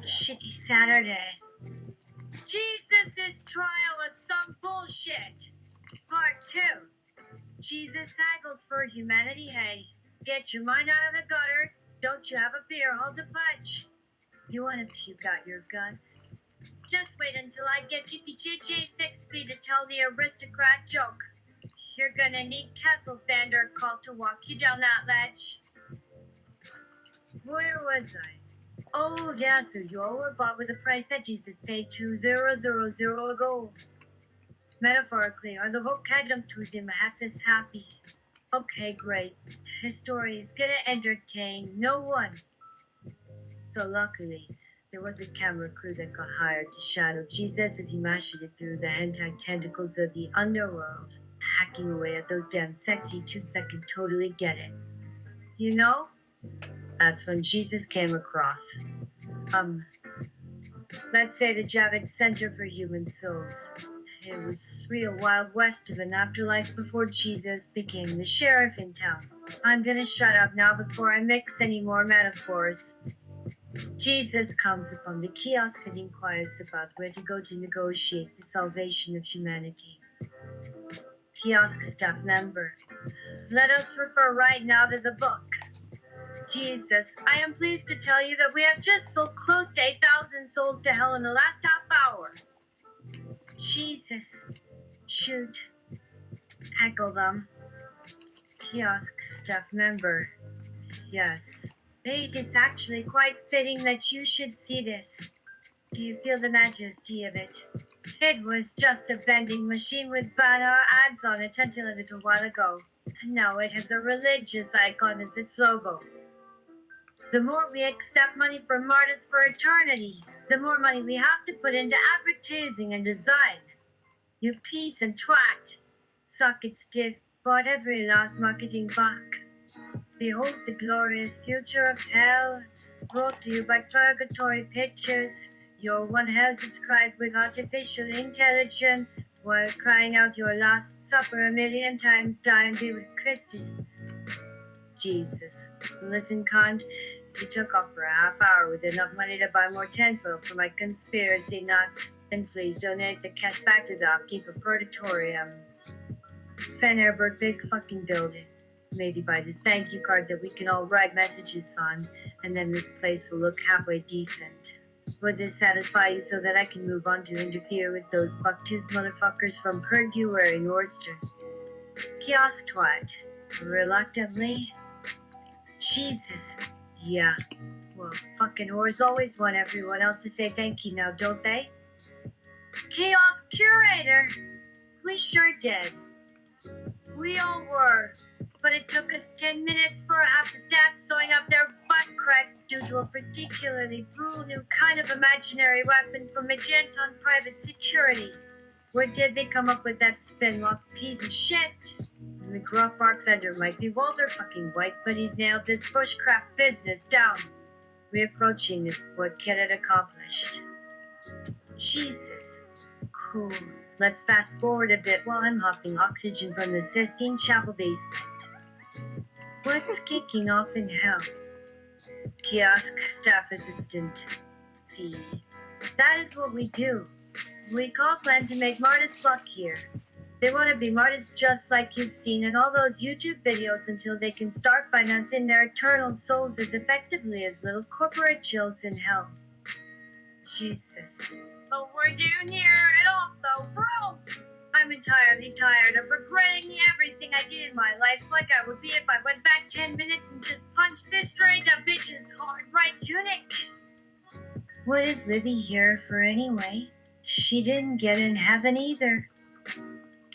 Shitty Saturday. Jesus' trial was some bullshit. Part 2. Jesus Haggles for humanity, hey. Get your mind out of the gutter. Don't you have a beer hall to punch? You wanna puke out your guts? Just wait until I get GPJJ 6B to tell the aristocrat joke. You're gonna need Castle Vander call to walk you down that ledge. Where was I? Oh, yeah, so you all were bought with a price that Jesus paid 2000 ago. Metaphorically, are the vocabulum tusim is happy. Okay, great. This story is gonna entertain no one. So luckily, there was a camera crew that got hired to shadow Jesus as he macheted through the hentai tentacles of the Underworld, hacking away at those damn sexy tubes that can totally get it. You know? That's when Jesus came across. Let's say the Javits Center for Human Souls. It was real Wild West of an afterlife before Jesus became the sheriff in town. I'm gonna shut up now before I mix any more metaphors. Jesus comes upon the kiosk and inquires about where to go to negotiate the salvation of humanity. Kiosk staff member. Let us refer right now to the book. Jesus, I am pleased to tell you that we have just sold close to 8,000 souls to hell in the last half hour. Jesus. Shoot. Heckle them. Kiosk staff member. Yes. It is actually quite fitting that you should see this. Do you feel the majesty of it? It was just a vending machine with banner ads on it until a little while ago. Now it has a religious icon as its logo. The more we accept money for martyrs for eternity, the more money we have to put into advertising and design. You piece and twat. Suck it stiff, bought every last marketing buck. Behold the glorious future of hell, brought to you by Purgatory Pictures. Your one hell subscribed with artificial intelligence, while crying out your last supper a million times, die and be with Christians. Jesus. Listen, cunt, you took off for a half hour with enough money to buy more tinfoil for my conspiracy nuts. Then please donate the cash back to the upkeep of Purgatorium. Fenerbert big fucking building. Maybe buy this thank you card that we can all write messages on, and then this place will look halfway decent. Would this satisfy you so that I can move on to interfere with those buck-toothed motherfuckers from Purguary Nordstrom? Kiosk twat. Reluctantly? Jesus. Yeah. Well, fucking whores always want everyone else to say thank you now, don't they? Kiosk curator! We sure did. We all were. But it took us 10 minutes for half the staff sewing up their butt cracks due to a particularly brutal new kind of imaginary weapon from Magenton Private Security. Where did they come up with that spin-lock piece of shit? The gruff bark thunder might be Walter fucking White, but he's nailed this bushcraft business down. Reapproaching is what get it accomplished. Jesus. Cool. Let's fast forward a bit while I'm hopping oxygen from the Sistine Chapel basement. What's kicking off in hell? Kiosk staff assistant. See, that is what we do. We call plan to make martyrs flock here. They want to be martyrs just like you've seen in all those YouTube videos until they can start financing their eternal souls as effectively as little corporate chills in hell. Jesus. But we're doing here it off though, bro! I'm entirely tired of regretting everything I did in my life like I would be if I went back 10 minutes and just punched this straight up bitch's hard right tunic. What is Libby here for anyway? She didn't get in heaven either.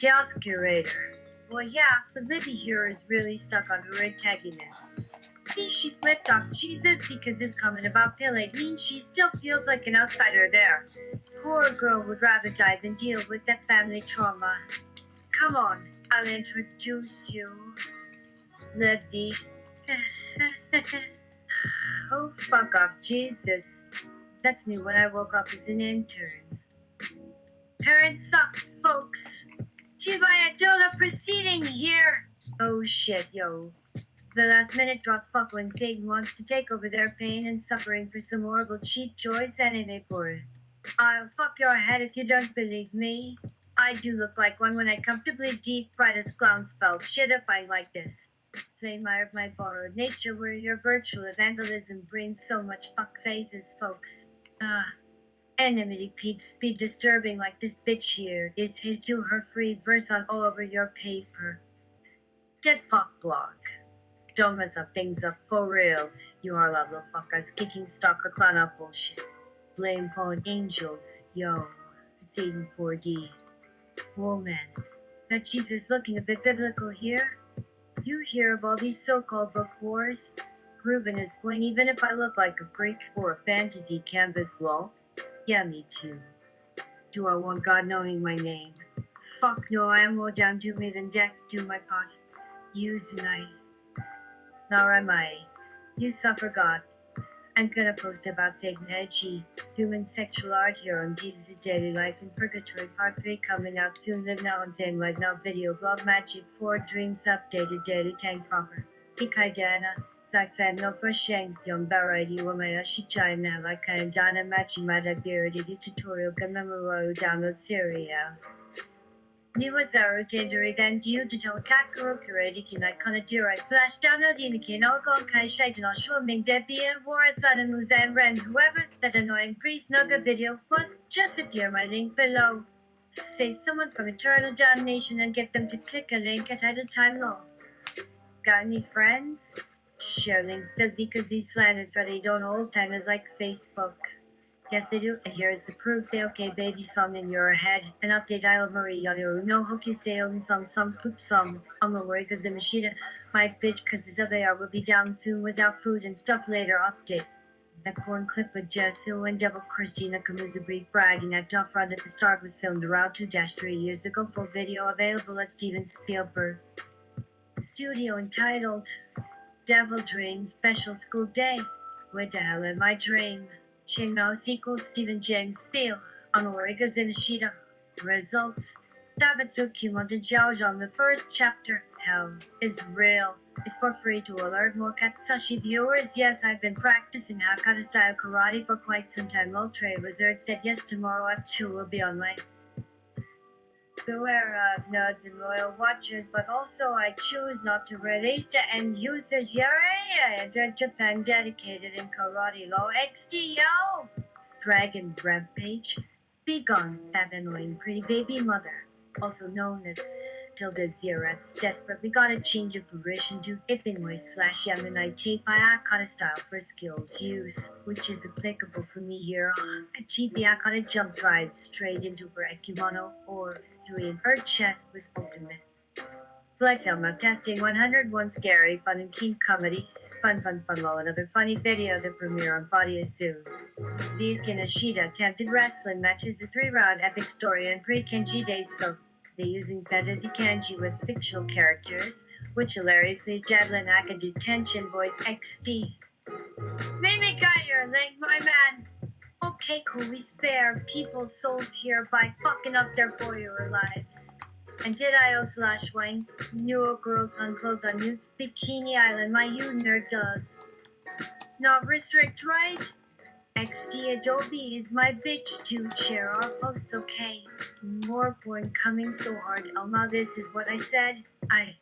Kiosk curator. Well, yeah, but Libby here is really stuck on her antagonists. See, she flipped off Jesus because his comment about Pele means she still feels like an outsider there. Poor girl would rather die than deal with that family trauma. Come on, I'll introduce you. Levy. Oh, fuck off, Jesus. That's me when I woke up as an intern. Parents suck, folks. Chivaya Dola proceeding here. Oh shit, yo. The last minute drops fuck when Satan wants to take over their pain and suffering for some horrible cheap choice anime porn. I'll fuck your head if you don't believe me. I do look like one when I comfortably deep fried a clown spelled shit if I like this. Play my borrowed nature where your virtual vandalism brings so much fuck faces, folks. Enmity peeps be disturbing like this bitch here is his to her free verse on all over your paper. Dead fuck block. Don't mess up things up for reals. You are little fuckers kicking stock or clown up bullshit. Blame fallen angels, yo. It's even 4D. Whoa man, that Jesus looking a bit biblical here. You hear of all these so-called book wars? Proven his point even if I look like a freak or a fantasy canvas lol. Yeah, me too. Do I want God knowing my name? Fuck no, I am more down to me than death do my pot. Use and I. Nor am I. You suffer God. I'm gonna post about taking edgy human sexual art here on Jesus' daily life in purgatory part 3 coming out soon. Live now and same like now video blog magic 4 dreams updated daily tank proper. Hikaidana, Sci-Fan no Fasheng, Young Variety Wamaya Shichina like Dana Machimada Biridi tutorial Gamamaru download serial. Niwazaru Tenderi then due to Telekakuro Kinai Kanadura Flash download Inikin Algon Kai Shaitan Swimming Debian Warasan Muzan Ren whoever that annoying priest Nuga video was just appear my link below. Save someone from eternal damnation and get them to click a link at idle time long. Got any friends? Share link does cause these slandered Freddy don't hold timers like Facebook. Yes, they do, and here's the proof. They okay baby song in your head. An update I'll Marie Yoru no hokuseo and some poop song. I'm not worried cause the machine my bitch cause this other hour will be down soon without food and stuff later update. That porn clip with Jesu and Devil Christina Kamuza brief bragging at Duff Run at the start was filmed around 2-3 years ago. Full video available at Steven Spielberg. Studio entitled Devil Dream Special School Day. Where the hell am I dream? Shinmao sequel Stephen James Spiel on Origa Zinashida. Results Dabatsuki Montajiao the first chapter. Hell is real. It's for free to alert more Katsushi viewers. Yes, I've been practicing Hakata style karate for quite some time. Ultra Wizard said yes, tomorrow at 2 will be online. Beware of nerds and loyal watchers, but also I choose not to release to end users. Yeah, Japan dedicated in karate law. XDO! Dragon Rampage. Be gone, that annoying pretty baby mother. Also known as Tilda Zerats desperately got a change of position to Ipinway/Yamanai tape Ayakata style for skills use, which is applicable for me here. A cheap Ayakata jump drive straight into her Ekimono or in her chest with ultimate. Flex Elmo testing 101 scary, fun and keen comedy. Fun lol, another funny video to premiere on Fadia soon. These Kinashida attempted wrestling matches, a 3-round epic story and pre-Kenji days so they using fantasy kanji with fictional characters, which hilariously Javelin Aka detention voice XD. Maybe got your link, my man. Okay, cool, we spare people's souls here by fucking up their boyer lives. And did I /Wang? New girls unclothed on Newt's Bikini Island, my you nerd does. Not restrict, right? XD Adobe is my bitch, dude, share our posts, okay? More porn coming so hard, Elma, this is what I said. I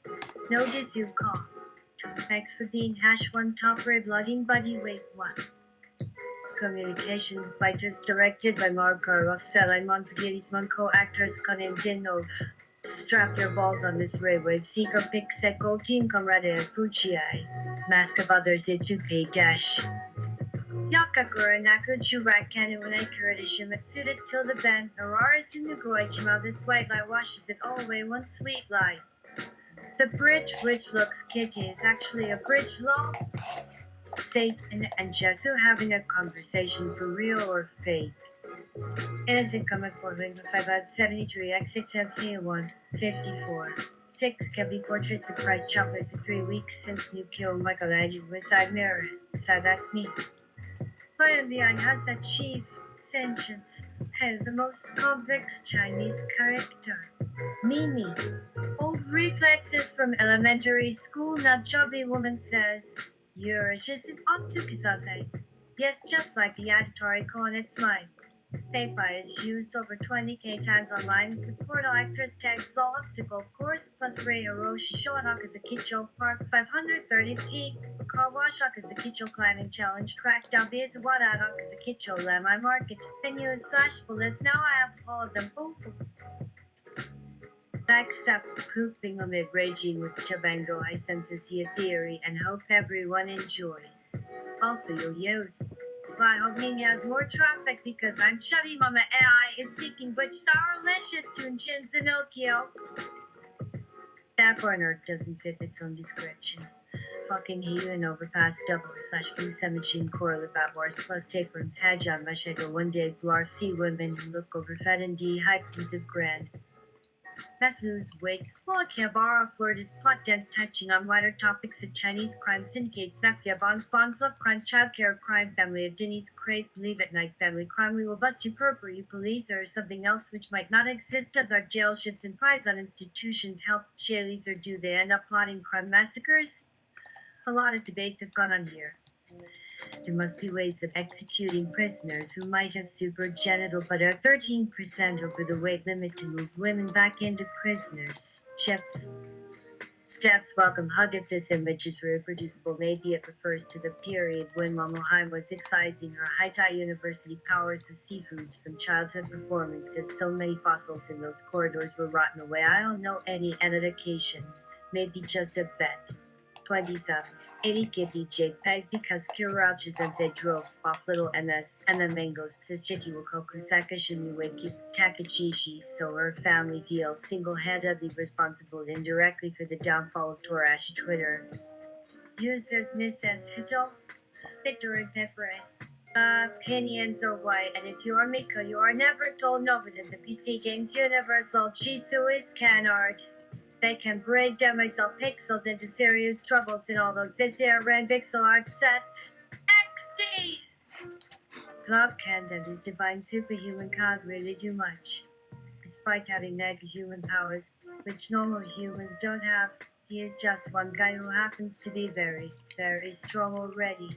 know this you call. Thanks for being #1 top ray blogging buddy, wait, what? Communications Biters directed by Margarov Selin Monfigidisman co-actress Konim Dinov. Strap your balls on this railway. Seeker pick Seko Team Comrade Fuchiai. Mask of Others Itsuke Dash. Yakakura Naku Churak Kanu and Accurate Ishimatsuda till the band. Aurora Sunugoi Chima. This white light washes it all away. One sweet lie. The bridge which looks kitty is actually a bridge law. Satan and Jesu having a conversation for real or fake. Innocent comic for 573 X6 MP1 54. 6 can be portrait surprise chocolates in 3 weeks since new kill Michelangelo inside mirror. So that's me. Plan Liang has achieved sentience. Had the most complex Chinese character. Mimi. Old reflexes from elementary school, not chubby woman says. You're just an octopusase. Yes, just like the Atari con, it's mine. PayPal is used over 20k times online. The portal actress tags all obstacle course plus Ray Orochi Shohak as a Kicho Park 530p. Car wash as a Kicho climbing challenge. Crackdown vs Wadadok as a Kicho Lemon Market. Venues slash police. Now I have all of them. Ooh. Except pooping amid raging with Chabango, I senses a theory and hope everyone enjoys. Also, yo yod. I hope Mimi has more traffic because I'm chubby mama AI is seeking butch sourlicious to Chin Zinokyo. That burner doesn't fit its own description. Fucking heathen overpass double slash blue semichin correlate bat wars plus tapeworms Hajan Mashego one day blarf see women who look overfed and dehypensive grand. Let's lose weight. Akihabara Florida's plot dense touching on wider topics of Chinese crime syndicates, mafia, bonds, love crimes, childcare crime, family of Denny's crave, believe at night, family crime. We will bust you purple, you police, or something else which might not exist as our jail ships and prize on institutions help jailies, or do they end up plotting crime massacres? A lot of debates have gone on here. There must be ways of executing prisoners who might have supergenital but are 13% over the weight limit to move women back into prisoners. Ships. Steps welcome hug if this image is reproducible. Maybe it refers to the period when Momoheim was excising her Haitai University powers of seafoods from childhood performances. So many fossils in those corridors were rotten away. I don't know any education. Maybe just a vet. 27. 80 Gibby JPEG because Kirauchi Sensei drove off little MS and the mangoes to Shiki Wakoku Sakashimi Weki Takachishi, so her family feels single-handedly responsible indirectly for the downfall of Torashi Twitter. Users Mrs. Hito, Victor and Peppers. Opinions are white, and if you are Miko, you are never told no, but in the PC games universal, Chisu is canard. They can break down myself pixels into serious troubles in all those ran pixel art sets. XD! Clark Kent and his divine superhuman can't really do much. Despite having mega human powers, which normal humans don't have, he is just one guy who happens to be very, very strong already.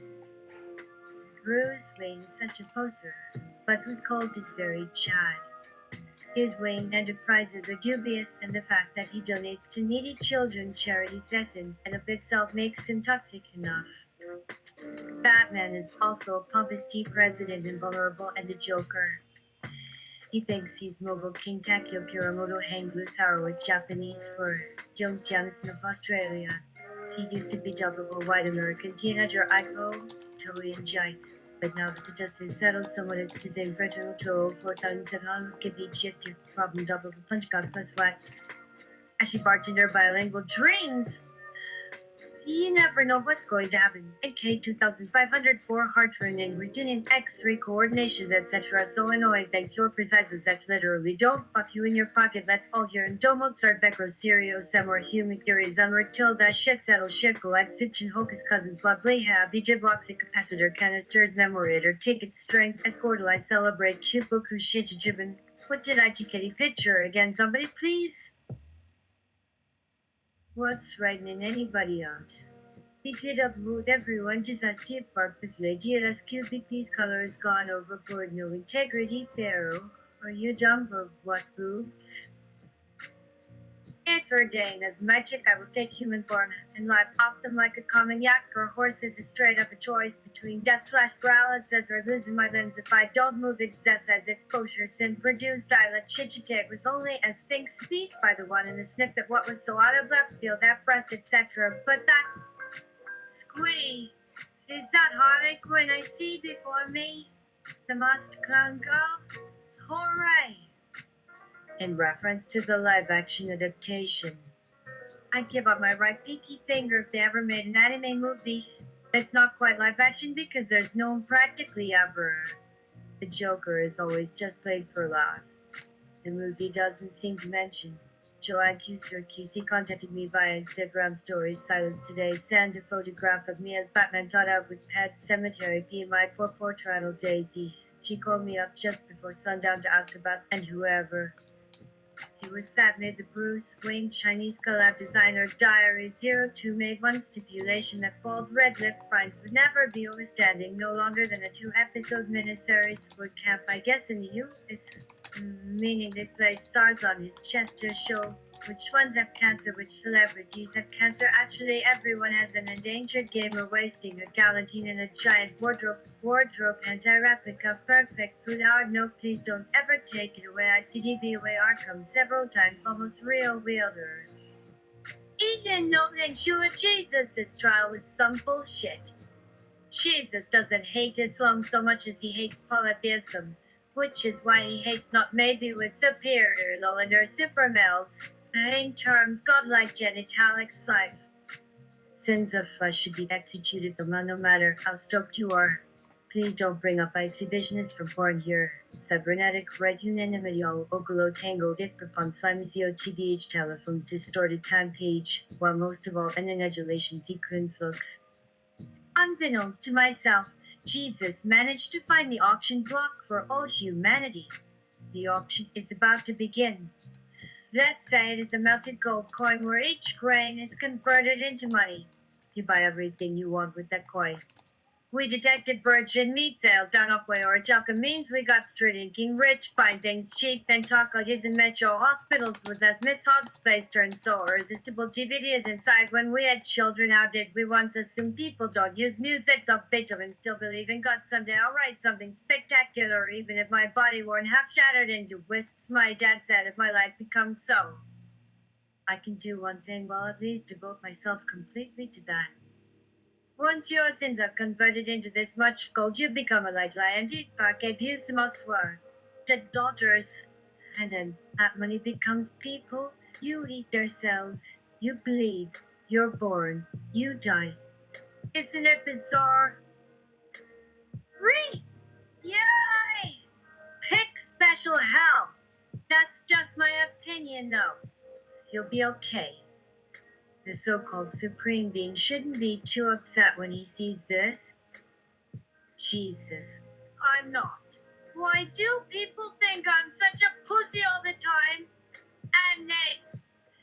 Bruce Wayne is such a poser, but who's called is very Chad. His Wayne enterprises are dubious, and the fact that he donates to needy children charity session and of itself makes him toxic enough. Batman is also a pompous tea president and vulnerable and a joker. He thinks he's mobile King Takio Kuramoto Hanglu Sarawak Japanese for Jones Jamison of Australia. He used to be double white American teenager Aiko, Toei and Jai. But now that the dust has settled somewhat, it's the same fretto to 4,700 could be shifted. Problem double the punch card plus white. As she bartender bilingual dreams. You never know what's going to happen. NK 2504 heart-wrenching, retuning X3 coordinations, etc. So annoying, thanks your precises that literally don't fuck you in your pocket. Let's all hear in Domo Tsarbekro Serio Semor Human Theories Unward Tilda Shit Settle Shitko at Sitchin Hocus Cousins Blood Blayha Bijiboxic Capacitor Canisters Memorator Ticket Strength Escortali Celebrate Cuboku Shijibin. What did I take picture again? Somebody please? What's writing anybody out? Pick it up mood everyone just as the purposely DLSQ these colors gone overboard no integrity Pharaoh. Are you dumb or what boobs? It's ordained as magic I will take human form and life off them like a common yak or horse. This is straight up a choice between death slash paralysis or losing my limbs if I don't move excess as exposure sin produced dialect chichitate was only a sphinx beast by the one in the snippet what was so out of left field that breast etc. But that Squee, is that heartache when I see before me the masked clown girl? Hooray! In reference to the live-action adaptation, I'd give up my right pinky finger if they ever made an anime movie that's not quite live-action because there's no one practically ever. The Joker is always just played for laughs. The movie doesn't seem to mention Joanne QC contacted me via Instagram stories. Silence today. Send a photograph of me as Batman taught out with Pet Cemetery. P. My poor portrait Daisy. She called me up just before sundown to ask about and whoever. He was that made the Bruce Wayne Chinese collab designer Diary 02 made one stipulation that bald red lip finds would never be overstanding no longer than a 2-episode miniseries would camp I guess in the US, meaning they play stars on his chest to show which ones have cancer, which celebrities have cancer. Actually, everyone has an endangered gamer wasting a galantine in a giant wardrobe anti-replica. Perfect food hour. No, please don't ever take it away. ICDB away Arkham several times, almost real wielder. Even knowing sure Jesus, this trial was some bullshit. Jesus doesn't hate Islam so much as he hates polytheism, which is why he hates not maybe with superior Lowlander super males. In terms godlike genitalic life. Sins of flesh should be executed no matter how stoked you are. Please don't bring up exhibitionists from porn here. Cybernetic red unanimity all ogolo tango upon simizio tbh telephones distorted time page, while most of all an annihilation sequence looks. Unbeknownst to myself, Jesus managed to find the auction block for all humanity. The auction is about to begin. Let's say it is a melted gold coin where each grain is converted into money. You buy everything you want with that coin. We detected virgin meat sales down off way or Jalka means we got straight inking rich, find things cheap, and talk like his in metro hospitals with us. Miss Hobbs space turned so irresistible DVDs inside when we had children. How did we once assume people don't use music? The Beethoven still believe in God someday. I'll write something spectacular, even if my body worn half shattered into wisps. My dad said if my life becomes so, I can do one thing, well at least devote myself completely to that. Once your sins are converted into this much gold, you become a like lion to daughters. And then that money becomes people. You eat their cells. You bleed. You're born. You die. Isn't it bizarre? Yay! Pick special hell. That's just my opinion though. You'll be okay. The so-called Supreme Being shouldn't be too upset when he sees this. Jesus, I'm not. Why do people think I'm such a pussy all the time? And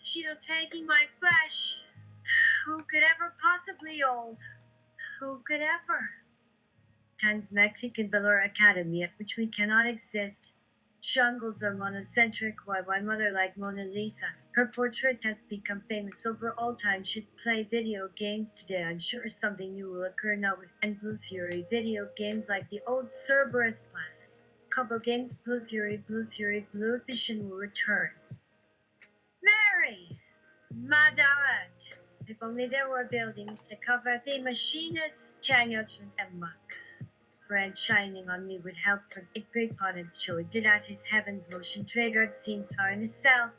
she'll taking my flesh. Who could ever possibly hold? Who could ever? Tens Mexican Valor Academy at which we cannot exist. Jungles are monocentric, why one mother like Mona Lisa. Her portrait has become famous over all time. Should play video games today. I'm sure something new will occur now with and Blue Fury. Video games like the old Cerberus Plus. Couple games, Blue Fury, Blue Vision will return. Mary! Madarat! If only there were buildings to cover the machines, Chanyoch and Muck. Friend shining on me with help from it big potted joy did as his heavens motion triggered scenes are in a cell.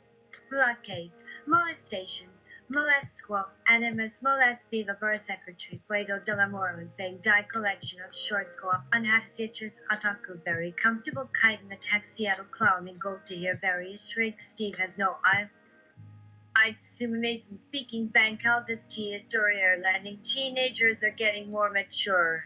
Blockades, molestation, molest squaw, animus molest viva bar secretary, Guido de la Moro and Fang die collection of short co-op, unhacked citrus, otaku very comfortable kite in attack Seattle clown and gold to hear various shrieks. Steve has no I'd assume Mason speaking bank Aldous T story air landing teenagers are getting more mature.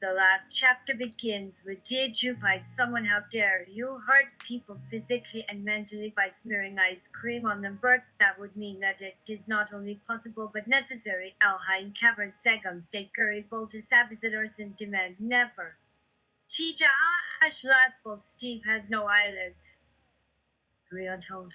The last chapter begins with did you bite someone? How dare you hurt people physically and mentally by smearing ice cream on them? Bert, that would mean that it is not only possible but necessary. Alhain Cavern Segum State Curry Boltus Abizadors in demand never. Tija Hash Laspel Steve has no eyelids. 3 untold.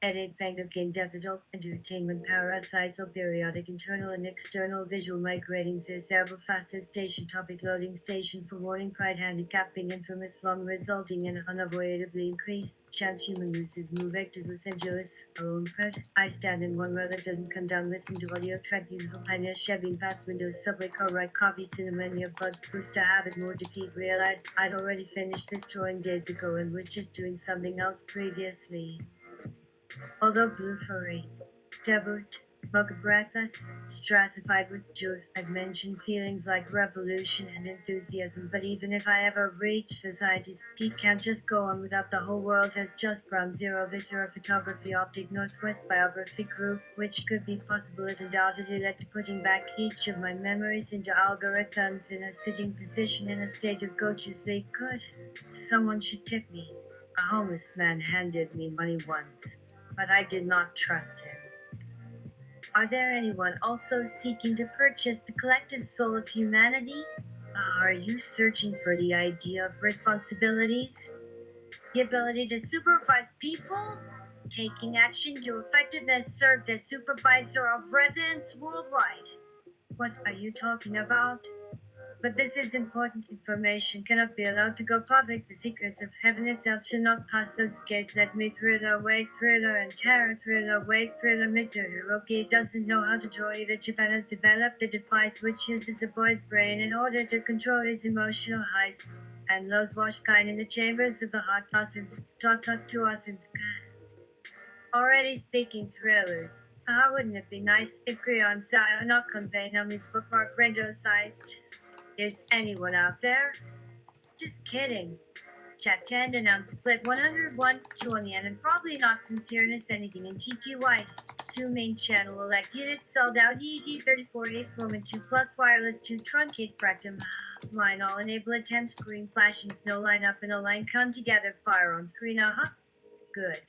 Edit Game Devital Entertainment Parasital Periodic Internal and External Visual Migrating Cerebral Fasted Station Topic Loading Station for Warning Pride Handicapping Infamous Long resulting in unavoidably increased chance human loses move vectors Los Angeles Alone Pred I stand in one row that doesn't come down listen to audio track beautiful pioneer Chevy past windows subway car ride coffee cinema earbuds boost to habit more defeat realized I'd already finished this drawing days ago and was just doing something else previously. Although Blue Furry, Debut, Bug breathless, stressified with juice. I've mentioned feelings like revolution and enthusiasm, but even if I ever reach society's peak, can't just go on without the whole world has just ground zero viscera photography optic northwest biography group, which could be possible. It undoubtedly led to putting back each of my memories into algorithms in a sitting position in a state of go-to sleep. Good. Someone should tip me. A homeless man handed me money once, but I did not trust him. Are there anyone also seeking to purchase the collective soul of humanity? Are you searching for the idea of responsibilities? The ability to supervise people? Taking action to effectiveness served as supervisor of residents worldwide. What are you talking about? But this is important information, cannot be allowed to go public. The secrets of heaven itself should not pass those gates. Let me thriller, wait, thriller, and terror, thriller, wait, thriller. Mr. Hiroki doesn't know how to draw either. Japan has developed a device which uses a boy's brain in order to control his emotional highs and lows. Wash kind in the chambers of the heart, lost and talk to us and already speaking thrillers. Wouldn't it be nice if Creon not convey numbers bookmark window sized? Is anyone out there? Just kidding. Chat 10 announced split 101 to on yen and probably not sincereness anything in TTY. Two main channel elect units sold out ET34 8 Roman 2 plus wireless 2 truncate fractum. Line all enable attempt screen flashings no line up and a line come together fire on screen Good.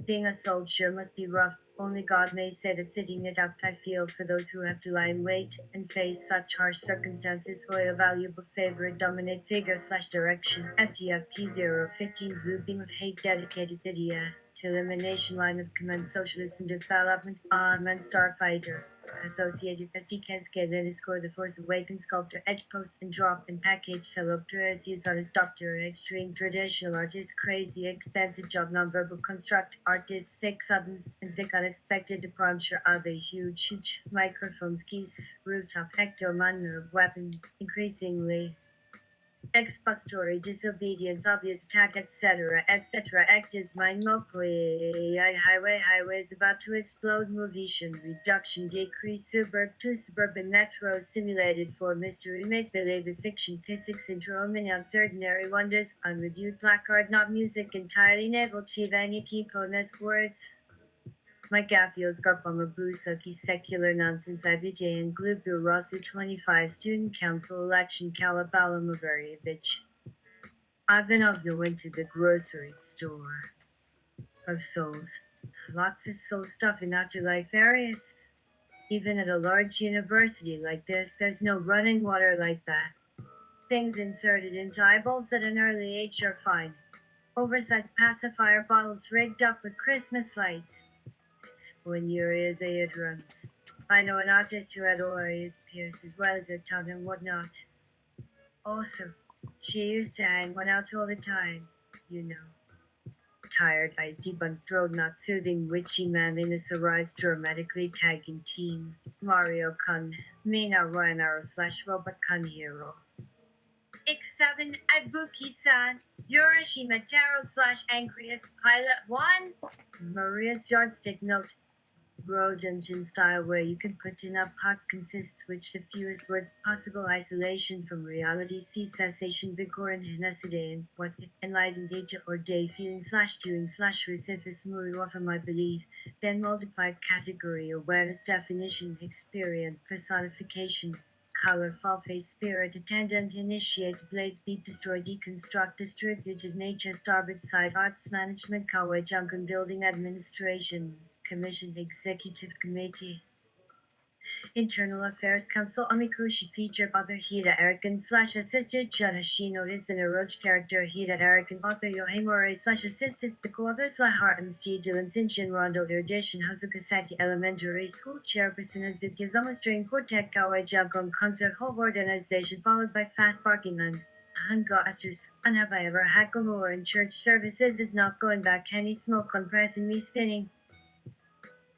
Being a soldier must be rough. Only God may say that sitting it out. I feel for those who have to lie in wait and face such harsh circumstances for a valuable favorite dominate figure slash direction. FTFP 015 looping of hate dedicated video to elimination line of command socialist and development armament starfighter. Associated SDK scale score the Force Awakens sculptor edge post and drop and package celebration on his doctor extreme traditional artist crazy expensive job non-verbal construct artist thick sudden and thick unexpected departure other huge microphone skis rooftop hectomania of weapon increasingly expository, disobedience, obvious attack, etc., etc. Act is mind mopley. Highway is about to explode. Movision, reduction, decrease, suburban metro, simulated for mystery, make believe, fiction, physics, intro, mini ordinary wonders, unreviewed placard, not music, entirely novelty, any keeponess words. My Gafios Garpamabusa secular nonsense IBJ and Glubu Rasu 25 Student Council election Kalabalamavarievich. Ivanovna went to the grocery store of souls. Lots of soul stuff in afterlife areas. Even at a large university like this, there's no running water like that. Things inserted into eyeballs at an early age are fine. Oversized pacifier bottles rigged up with Christmas lights. When your ears it runs. I know an artist who had all her ears pierced as well as her tongue and whatnot. Awesome. She used to hang one out all the time, you know. Tired eyes debunked throat not soothing witchy manliness arrives dramatically tagging team. Mario Kun. Mina Ryanaro slash Robot Kun Hero. X7 Ibuki-san. Yorishima Taro slash Angrius Pilot 1. Maria's yardstick note. Bro dungeon style where you can put in a pot consists which the fewest words possible isolation from reality see cessation vigor and tenacity what if enlightened age or day feeling slash doing slash resurface muri often my belief then multiply category awareness definition experience personification color fall face spirit attendant initiate blade beat destroy deconstruct distributed nature starboard side arts management kawaii junkin building administration Commission Executive Committee. Internal Affairs Council Amiku should feature author Hida Arakan slash assistant Judd Hashino is an Orochi character Hida Arakan author Yohimori slash assistant the co-author slash Hartem Steve Dylan Sinshin Rondo edition Hazuka Saki Elementary School Chairperson Azuki Zama String Quartet Kawaii Jagon Concert Whole Organization followed by Fast Barking on Asters, and have I ever had more in church services is not going back any smoke on pressing me spinning.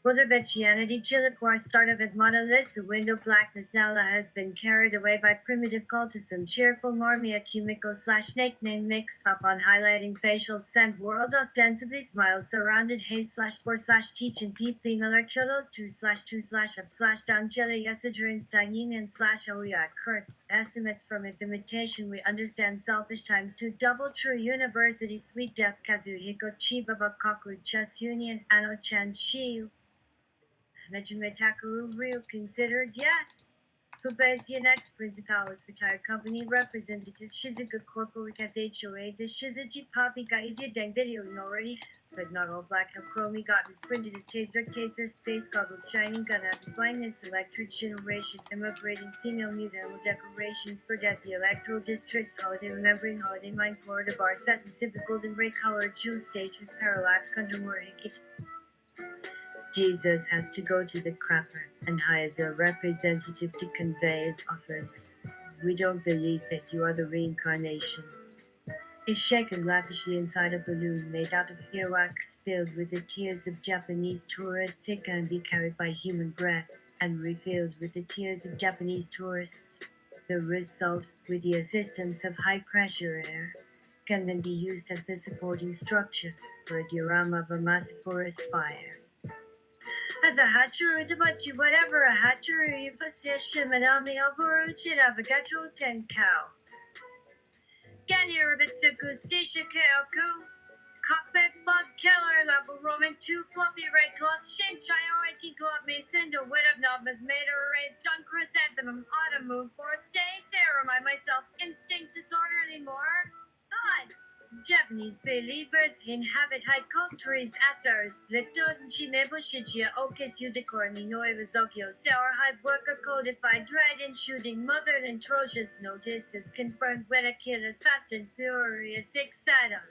Whether Chiliquar started at Monolith, window blackness Nala has been carried away by primitive cultism, cheerful Marmia Kumiko / nickname mixed up on highlighting facial scent world ostensibly smiles surrounded haze /4 teach and peep female kilos 2/2 /up down jelly yesidrins dyinian /oya current estimates from imitation we understand selfish times 2 double true university sweet death kazuhiko chibaba kaku chess union ano chan shi Nejumetaku real considered yes. Kubesia next principal's retired company representative Shizuka Corporate has HOA. The Shizuji Poppy got easier dang video already. But not all black how Chromie got his printed his taser, space goggles, shining gun as a blindness, electric generation, immigrating female mutant decorations for death, the electoral districts, holiday remembering, holiday mind, Florida bar, sensitive, golden ray colored jewel stage with parallax, conjure Jesus has to go to the crapper and hires a representative to convey his offers. We don't believe that you are the reincarnation. Is shaken lavishly inside a balloon made out of earwax filled with the tears of Japanese tourists. It can be carried by human breath and refilled with the tears of Japanese tourists. The result, with the assistance of high-pressure air, can then be used as the supporting structure for a diorama of a massive forest fire. As a hatchery to whatever a hatchery position manami oburuchi navigatro ten cow. Ganir bitsuku stisha kaoku. Cockpit bug killer level Roman 2 floppy red cloth shin chayo eki cloth mason to wit of nobmas made a raised dun chrysanthemum autumn moon for a day there am I myself instinct disorderly more. God. Japanese believers inhabit high cultures asters, Lepton Shinebo Shichia Okis Unicorn Inoue Rizokyo Sour Hive Worker Codified Dread and Shooting Mother and Atrocious Notice is confirmed when a kill is fast and furious 6 Sada.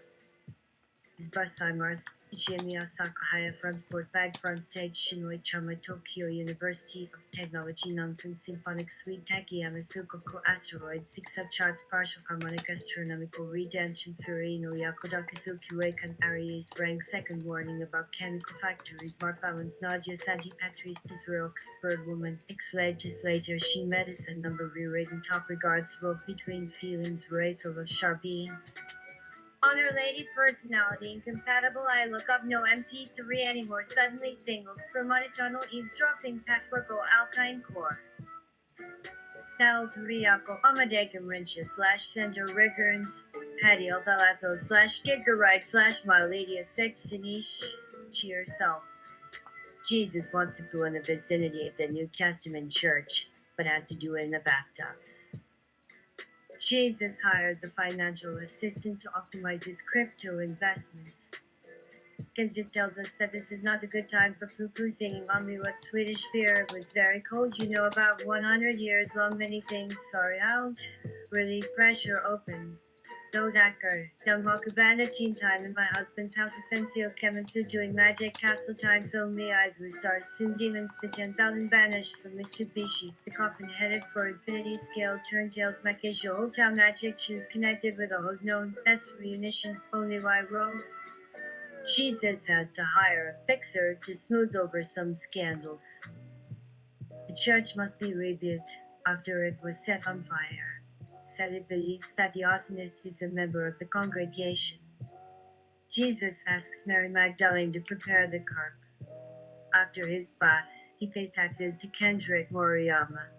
Basaimars, Ichimiya Sakahaya Front Sport Bag Front Stage Shinoi Chama Tokyo University of Technology Nonsense Symphonic Suite Takiyama Sukoko Asteroid 6 Charts Partial Harmonic Astronomical Redemption Fury no Yakodakisuki Wakan Aries Rank Second Warning about Chemical Factories Mark Balance Nadia Santi Patrice Disrox Bird Woman X Legislator She Medicine Number Rewritten Top Regards Rope Between Feelings Race of Sharpie Honor Lady personality incompatible I look up no MP3 anymore suddenly singles for monotonial eavesdropping patchwork alkyne core. Nal Turiako Amadegam Rincha /Center Riggerns Patio Thalasso /Gigarite /Myledia Sextinish to yourself. Jesus wants to go in the vicinity of the New Testament church, but has to do it in the bathtub. Jesus hires a financial assistant to optimize his crypto investments. Kenship tells us that this is not a good time for poo-poo singing on me what Swedish beer was very cold you know about 100 years long many things sorry out. Relief pressure open. Dodaker, Young Mokubanda Teen Time in my husband's house Offensio Kemensu doing magic castle time film me eyes with stars soon demons the 10,000 banished from Mitsubishi the coffin headed for infinity scale turntails Makisho hotel magic shoes connected with a hose known S reunition only why row. Jesus has to hire a fixer to smooth over some scandals. The church must be rebuilt after it was set on fire. It believes that the arsonist is a member of the congregation. Jesus asks Mary Magdalene to prepare the carp. After his bath, he pays taxes to Kendrick Moriyama.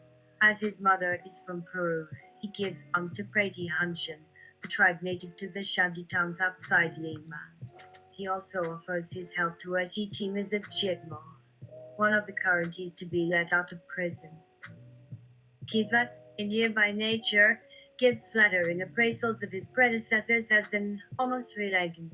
As his mother is from Peru, he gives alms to Preti Hanshin, a tribe native to the shanty towns outside Lima. He also offers his help to Ajiti Mizukjitmo, one of the currencies to be let out of prison. Kiva, Indian by nature, gives flattering appraisals of his predecessors as an almost relagan.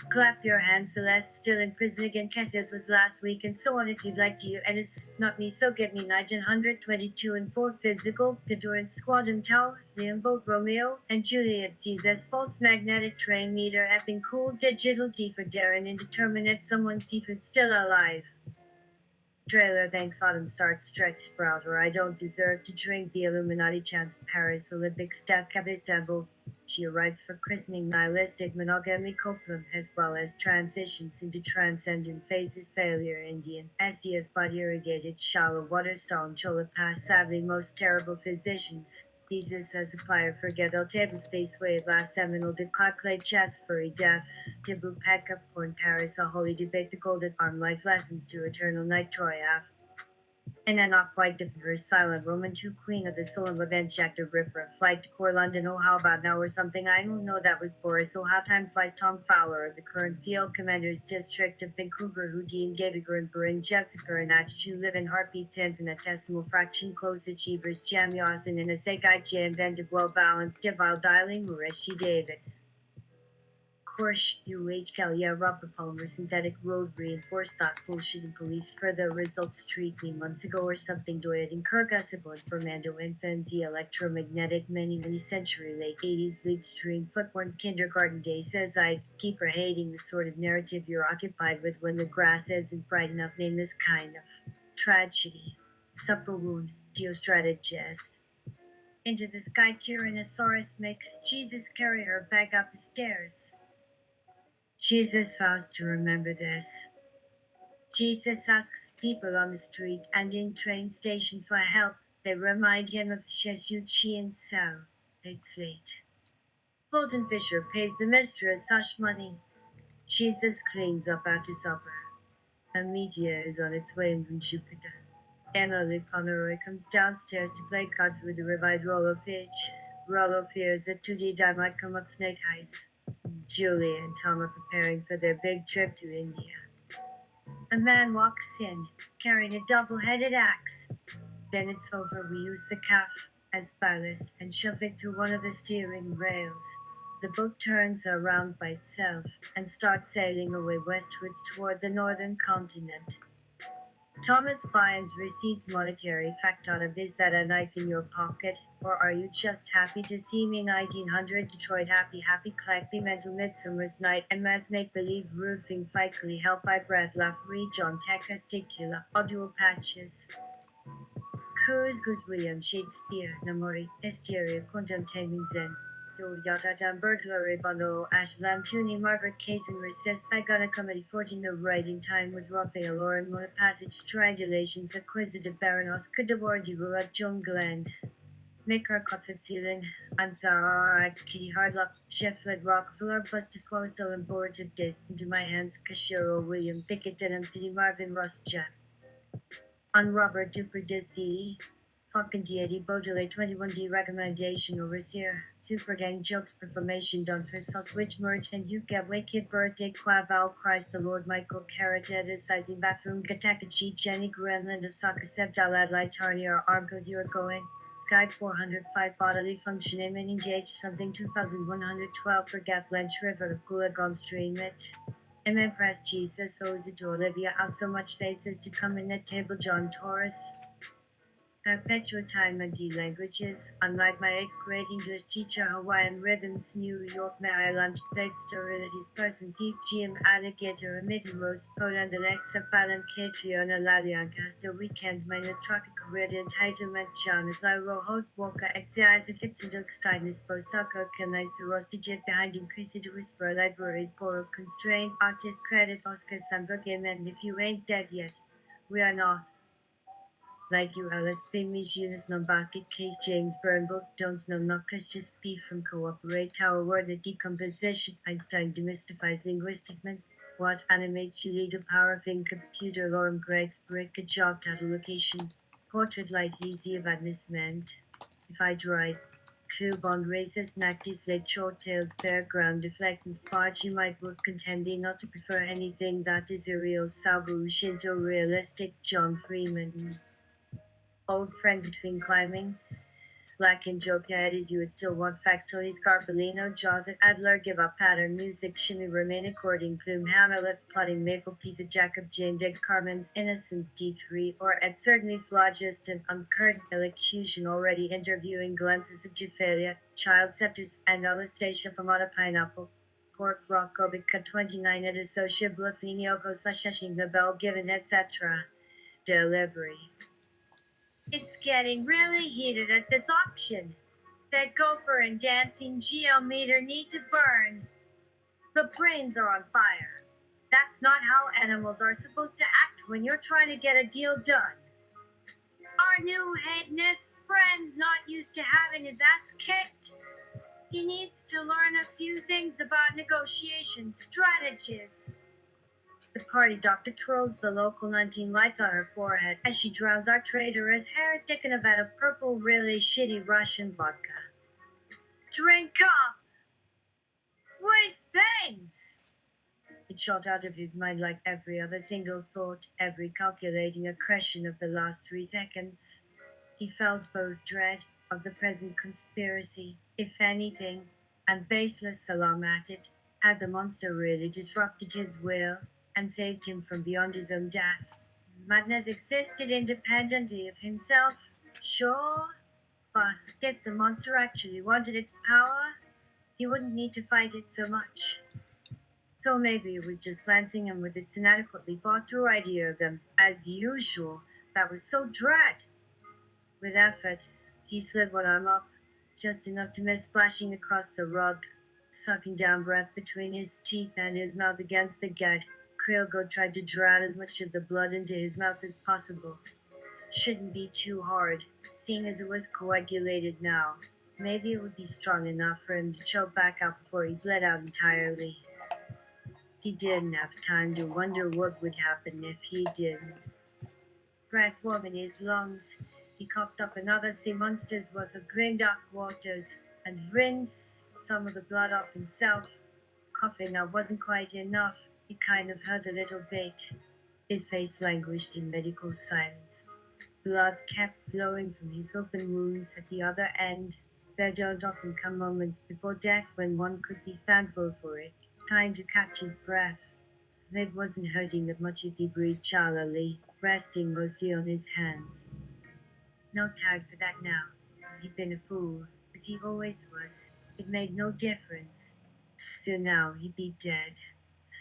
Clap your hands, Celeste still in prison again. Cassius was last week, and so on if you'd like to. And it's not me, so get me 922 and 4 physical. Endurance Squad and Tau, Liam both Romeo and Juliet sees as false magnetic train meter effing cool digital D for Darren indeterminate someone seafood still alive. Trailer thanks autumn starts stretch sprout or I don't deserve to drink the Illuminati chants Paris Olympics death cab Istanbul. She arrives for christening nihilistic monogamy couplet as well as transitions into transcendent phases failure Indian SDS body irrigated shallow water stone chola pass sadly most terrible physicians. Thesis as supplier for ghetto table space wave last seminal de clay chest furry death. Tibu Pekka Porn Paris a holy debate the golden arm life lessons to eternal night Troy F. And a not quite diverse silent Roman 2 queen of the solemn event Jack the Ripper flight to core London oh how about now or something I don't know that was Boris so how time flies Tom Fowler of the current field commanders district of Vancouver Houdin Gadiger and Burin Jessica and Achu live in heartbeat infinitesimal fraction close achievers Jam Austin in a Sekai J inventive well balanced devile dialing Murishi David. Course UHKL rubber polymer synthetic road reinforced that bullshitting police further results treat me months ago or something do it in Kirgasibo and Fernando Infanzi electromagnetic many century late 80s lead stream footborne kindergarten day says I keep her hating the sort of narrative you're occupied with when the grass isn't bright enough name this kind of tragedy. Supper wound, geostrategist. Into the sky Tyrannosaurus makes Jesus carry her back up the stairs. Jesus vows to remember this. Jesus asks people on the street and in train stations for help. They remind him of Jesuchi and so. It's late. Fulton Fisher pays the mistress hush money. Jesus cleans up after supper. A meteor is on its way from Jupiter. Emily Pomeroy comes downstairs to play cards with the revived Rollo Fitch. Rollo fears that today I might come up snake eyes. Julie and Tom are preparing for their big trip to India. A man walks in, carrying a double-headed axe. Then it's over. We use the calf as ballast and shove it through one of the steering rails. The boat turns around by itself and starts sailing away westwards toward the northern continent. Thomas Bynes recedes monetary factotum is that a knife in your pocket, or are you just happy to see me 1900 Detroit happy clappy mental midsummer's night and mass make-believe roofing fikely help by breath laugh read John tech testicula audio patches. Coors Goose William Shakespeare Namori Hysteria Quantum Zen. Yata burglary bundle Ash Lampuni Margaret Kaysen resist I got a comedy 14 the right in time with Raphael Lauren Mona passage strangulations acquisitive Baronos Kudawardi Rurat John Glenn Makar Kotsatsilan Ansar Kitty Hardlock Chef Led Rockefeller Bus disclosed stolen board to days into my hands Kashiro William Thicket Denham City Marvin Ross Jack on Robert Duper City Fucking deity Baudelaire 21D recommendation overseer. Super gang jokes performation done for sauce which merge and you get wicked birthday quaval Christ the Lord Michael Carrot sizing bathroom Gatakachi Jenny Grenland Asaka Sepdalad Light Tarnier Argo you're going. Sky 405 bodily function imaging gauge something 2112 for Gap Blanche River Gulagon stream it. And press Jesus owes it to Olivia how so much faces to come in at table John Torres. Perpetual time and D languages, unlike my 8th grade English teacher Hawaiian rhythms, New York Mary lunch plate sterilities person Eve Gym alligator a mitten roast Poland Alexa Fallon Catriona Laliancaster weekend minus tropical red entitlement Jonas Lyro Hot Walker Exia Fiptiduk Skyness Postaka Kanais Rostigit behind increased whisper libraries Borough constrained artist credit Oscar Sandberg and if you ain't dead yet, we are not. Like you Alice Bimish Eunice Nombaki Case James Burnbook don't know knockers just beef from cooperate tower word the decomposition Einstein demystifies linguistic what animates you lead a power of in computer Lorem Greg's break a job title location portrait light easy of admisment if I drive clue bond races nactis late short tails bare ground deflectance barge you might work contending not to prefer anything that is a real Sabu Shinto realistic John Freeman old friend between climbing. Black and joke at is you would still want facts Tony Scarpellino, Jonathan Adler give up pattern music shimmy remain according plume hammer left plotting maple piece of Jacob Jane Dick Carmen's innocence D3 or at certainly phlogiston and uncurrent elocution already interviewing glances of Juphelia, child scepters and Anastasia Pomada pineapple. Pork Rockobica 29 at Associa Bluffini Oko /Shashing the Bell given etc. delivery. It's getting really heated at this auction. That gopher and dancing geometer need to burn. The brains are on fire. That's not how animals are supposed to act when you're trying to get a deal done. Our new hedonist friend's not used to having his ass kicked. He needs to learn a few things about negotiation strategies. The party doctor twirls the local 19 lights on her forehead as she drowns our traitorous heretic in a vat of purple, really shitty Russian vodka. Drink up! Waste things! It shot out of his mind like every other single thought, every calculating accretion of the last 3 seconds. He felt both dread of the present conspiracy, if anything, and baseless alarm at it. Had the monster really disrupted his will and saved him from beyond his own death? Madness existed independently of himself, sure, but if the monster actually wanted its power, he wouldn't need to fight it so much. So maybe it was just lancing him with its inadequately thought through idea of them, as usual, that was so dread. With effort, he slid one arm up, just enough to miss splashing across the rug. Sucking down breath between his teeth and his mouth against the gut, Krilgo tried to drown as much of the blood into his mouth as possible. Shouldn't be too hard, seeing as it was coagulated now. Maybe it would be strong enough for him to choke back out before he bled out entirely. He didn't have time to wonder what would happen if he didn't. Breath warming his lungs, he coughed up another sea monster's worth of green dark waters and rinsed some of the blood off himself. Coughing now wasn't quite enough. It kind of hurt a little bit. His face languished in medical silence. Blood kept flowing from his open wounds at the other end. There don't often come moments before death when one could be thankful for it. Time to catch his breath. Leg wasn't hurting that much if he breathed shallowly, resting mostly on his hands. No time for that now. He'd been a fool, as he always was. It made no difference. So now he'd be dead.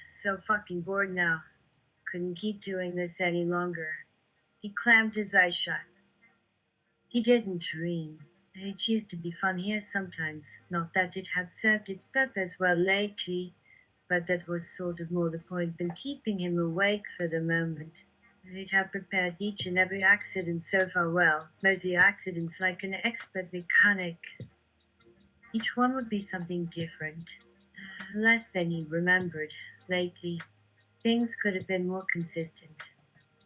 So fucking bored now. Couldn't keep doing this any longer. He clamped his eyes shut. He didn't dream. It used to be fun here sometimes. Not that it had served its purpose well lately, but that was sort of more the point than keeping him awake for the moment. It had prepared each and every accident so far well, mostly accidents like an expert mechanic. Each one would be something different. Less than he remembered. Lately, things could have been more consistent.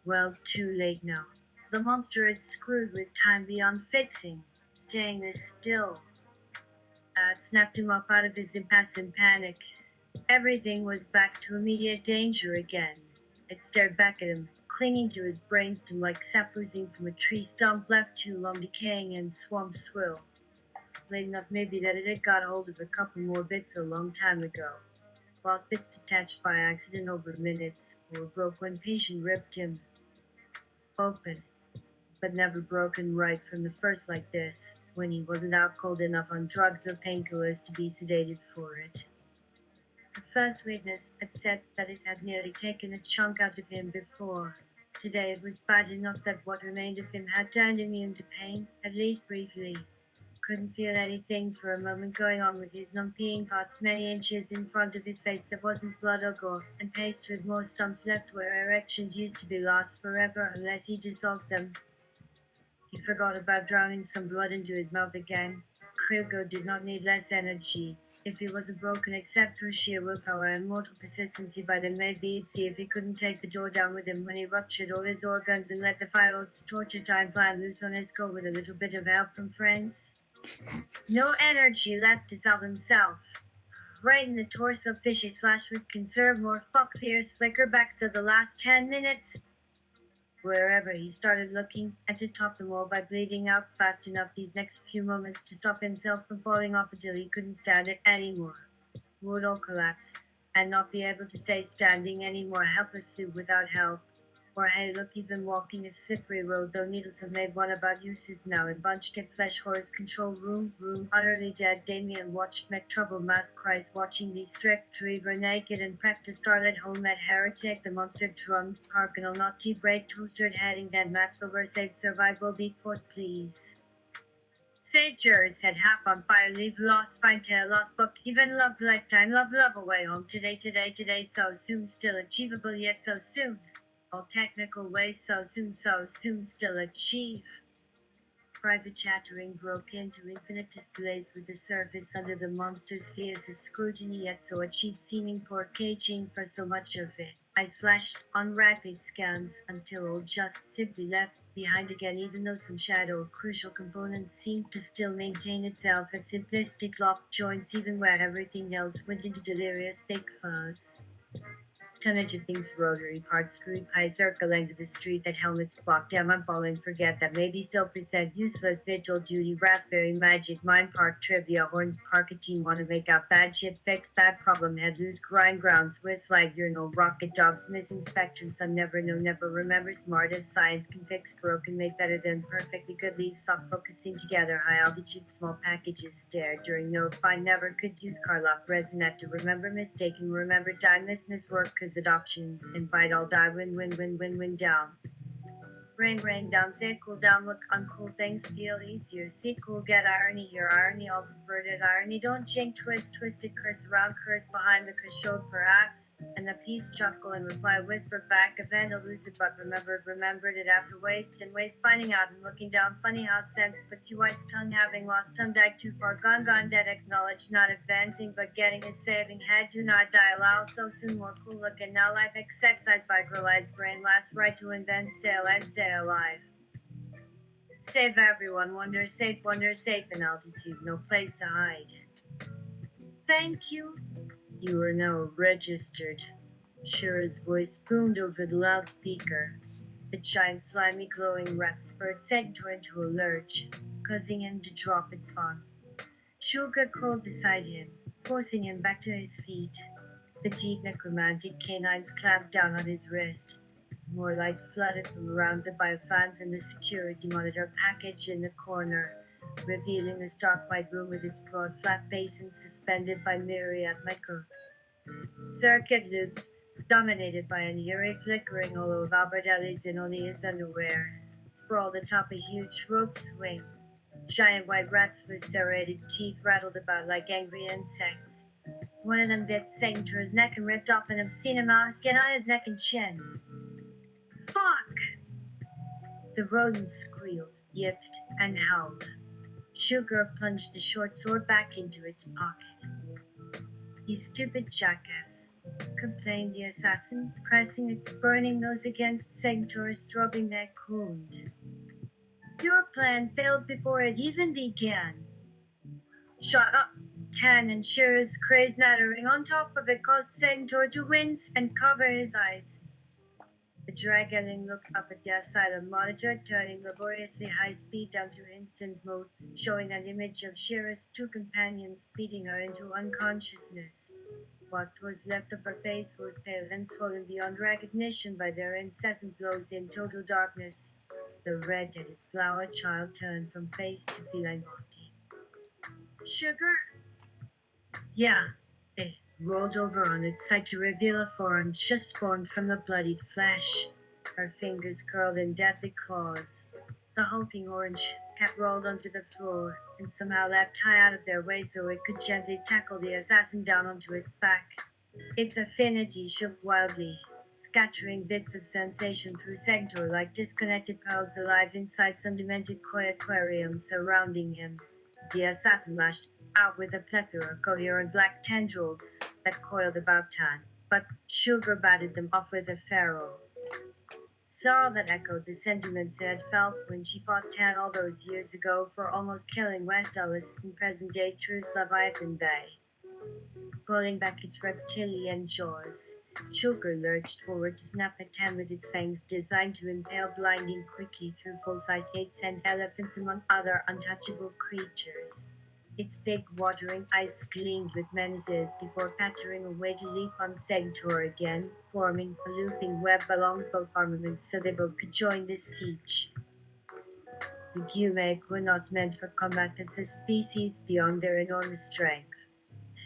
Well, too late now. The monster had screwed with time beyond fixing, staying this still. It snapped him up out of his impassive panic. Everything was back to immediate danger again. It stared back at him, clinging to his brainstem like sap oozing from a tree stump left too long decaying in swamp swill. Late enough maybe that it had got hold of a couple more bits a long time ago. Lost bits detached by accident over minutes, or broke when patient ripped him open, but never broken right from the first like this, when he wasn't out cold enough on drugs or painkillers to be sedated for it. The first witness had said that it had nearly taken a chunk out of him before. Today it was bad enough that what remained of him had turned immune to pain, at least briefly. Couldn't feel anything for a moment going on with his numb-peeing parts many inches in front of his face that wasn't blood or gore, and paste with more stumps left where erections used to be lost forever unless he dissolved them. He forgot about drowning some blood into his mouth again. Krilgo did not need less energy. If he wasn't broken except through sheer willpower and mortal persistency, by then maybe he'd see if he couldn't take the door down with him when he ruptured all his organs and let the fireworks torture time plan loose on his skull with a little bit of help from friends. No energy left to solve himself. Right in the torso, fishy slash with conserve more fuck fierce flicker back to the last 10 minutes. Wherever he started looking, and to top them all by bleeding out fast enough these next few moments to stop himself from falling off until he couldn't stand it anymore. Would all collapse, and not be able to stay standing anymore helplessly without help. Or hey look, even walking a slippery road, though needles have made one about uses now. In bunch get flesh horrors control room, utterly dead. Damien watched Met Trouble Mask Christ watching these strict Dreaver naked and prepped to start at home at Heretic. The monster drums park and will not tea break toasted heading then maps over saved survival beat force please. St. Juris said half on fire, leave lost, find tail, lost book, even love lifetime, love away home today, so soon, still achievable yet so soon. All technical ways so soon, still achieve. Private chattering broke into infinite displays with the surface under the monster's fierce scrutiny yet so achieved seeming poor caging for so much of it. Eyes flashed on rapid scans until all just simply left behind again even though some shadow of crucial components seemed to still maintain itself at simplistic locked joints even where everything else went into delirious thick fuzz. Tonnage of things rotary parts screw pie circle into the street that helmets block damn I'm falling forget that maybe still present useless vigil duty raspberry magic mind park trivia horns parkatine wanna make out bad shit fix bad problem head loose grind ground Swiss flag urinal rocket dogs missing spectrum sun never know never remember smartest science can fix broken make better than perfectly good leave soft focusing together high altitude small packages stare during no find never could use car lock resonate to remember mistaken remember die miss work cause adoption invite all die win down rain down say cool down look uncool things feel easier see cool get irony here irony all subverted irony don't jink twisted curse around curse behind the curse showed perhaps and the peace chuckle and reply whisper back event elusive but remembered it after waste and waste finding out and looking down funny how sense puts you ice tongue having lost tongue died too far gone dead acknowledge not advancing but getting a saving head do not die allow so soon more cool looking now life exercise vigoralized brain last right to invent stay alive save everyone wonder safe in altitude no place to hide thank you you are now registered. Shira's voice boomed over the loudspeaker. The giant, slimy, glowing rat spurred Centaur into a lurch, causing him to drop its fawn. Sugar crawled beside him, forcing him back to his feet. The deep necromantic canines clamped down on his wrist. More light flooded from around the biofans and the security monitor package in the corner, revealing a stark white room with its broad flat basin suspended by myriad micro circuit loops, dominated by an eerie flickering hollow of Albertelli's in only his underwear, sprawled atop a huge rope swing. Giant white rats with serrated teeth rattled about like angry insects. One of them bit Satan to his neck and ripped off an obscene amount of skin on his neck and chin. Fuck! The rodent squealed, yipped, and howled. Sugar plunged the short sword back into its pocket. You stupid jackass, complained the assassin, pressing its burning nose against Centaur's throbbing neck wound. Your plan failed before it even began. Shut up, Tan and Shira's crazed nattering on top of it caused Centaur to wince and cover his eyes. The dragoning looked up at the asylum monitor, turning laboriously high speed down to instant mode, showing an image of Shira's two companions beating her into unconsciousness. What was left of her face was pale and swollen beyond recognition by their incessant blows in total darkness. The red-headed flower child turned from face to feline body. Sugar? Yeah. It rolled over on its side to reveal a form just formed from the bloodied flesh. Her fingers curled in deathly claws. The hulking orange cat rolled onto the floor and somehow leapt high out of their way so it could gently tackle the assassin down onto its back. Its affinity shook wildly, scattering bits of sensation through Centaur like disconnected pearls alive inside some demented koi aquarium surrounding him. The assassin lashed out with a plethora of coherent black tendrils that coiled about Tan, but Sugar batted them off with a ferrule. Sorrow that echoed the sentiments it had felt when she fought Tan all those years ago for almost killing West Ellis in present-day Truce Leviathan Bay. Pulling back its reptilian jaws, Sugar lurched forward to snap at Tan with its fangs designed to impale blinding quickly through full-sized apes and elephants among other untouchable creatures. Its big watering eyes gleamed with menaces before pattering away to leap on Centaur again, forming a looping web along both armaments so they both could join the siege. The Gumek were not meant for combat as a species beyond their enormous strength.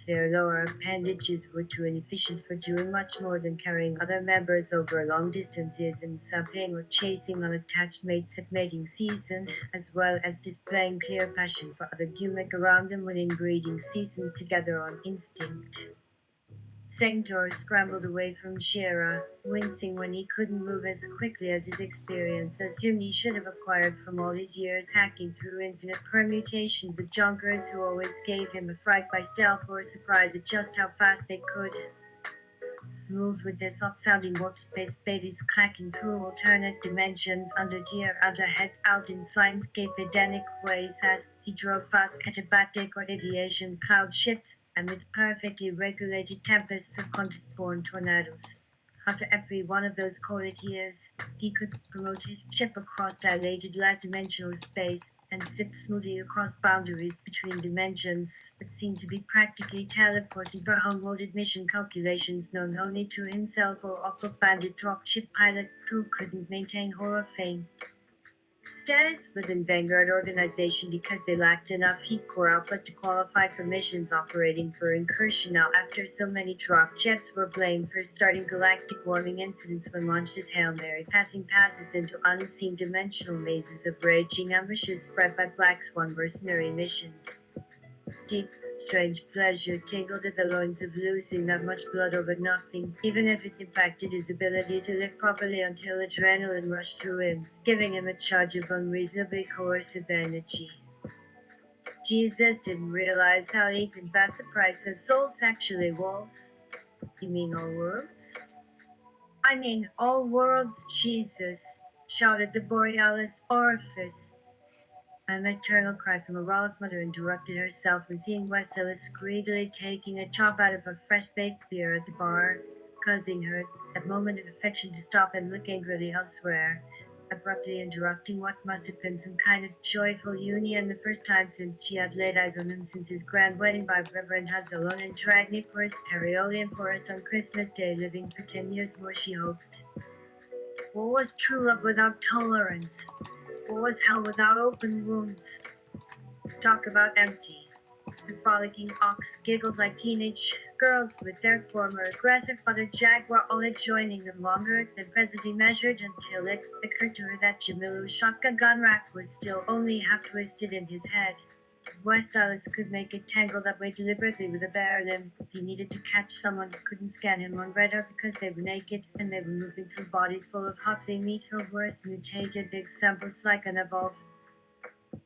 Their lower appendages were too inefficient for doing much more than carrying other members over long distances and supplying or chasing unattached mates at mating season, as well as displaying clear passion for other Gumek around them when in breeding seasons together on instinct. Centaur scrambled away from Shira, wincing when he couldn't move as quickly as his experience assumed he should have acquired from all his years hacking through infinite permutations of junkers who always gave him a fright by stealth or surprise at just how fast they could move with their soft-sounding warp space babies clacking through alternate dimensions under deer other heads out in Simescape Edenic ways as he drove fast catabatic or aviation cloud shifts amid perfectly regulated tempests of contest-born tornadoes. After every one of those cold years, he could promote his ship across dilated last-dimensional space and zip smoothly across boundaries between dimensions, but seemed to be practically teleporting for homeworld mission calculations known only to himself or Opera Bandit dropship pilot who couldn't maintain horror fame status within Vanguard organization because they lacked enough heat core output to qualify for missions operating for incursion now after so many drop jets were blamed for starting galactic warming incidents when launched as Hail Mary passing passes into unseen dimensional mazes of raging ambushes spread by Black Swan mercenary missions. Deep, strange pleasure tingled at the loins of losing that much blood over nothing, even if it impacted his ability to live properly until adrenaline rushed through him, giving him a charge of unreasonably coercive energy. Jesus didn't realize how deep and vast the price of souls actually was. You mean all worlds? I mean all worlds, Jesus, shouted the Borealis orifice. A maternal cry from a Rollick mother interrupted herself when seeing Westelis greedily taking a chop out of a fresh-baked beer at the bar, causing her, that moment of affection, to stop and look angrily elsewhere, abruptly interrupting what must have been some kind of joyful union the first time since she had laid eyes on him since his grand wedding by Reverend Hubs alone in Tragnipor's Caryolian forest on Christmas Day, living for 10 years more she hoped. What was true love without tolerance? What was hell without open wounds? Talk about empty. The frolicking ox giggled like teenage girls with their former aggressive father Jaguar Oleg joining them longer than presently measured until it occurred to her that Jamilu's shotgun gun rack was still only half twisted in his head. Westelis could make it tangle that way deliberately with a bare limb. He needed to catch someone who couldn't scan him on radar because they were naked and they were moving through bodies full of hotsy meat or worse, mutated big samples like an evolved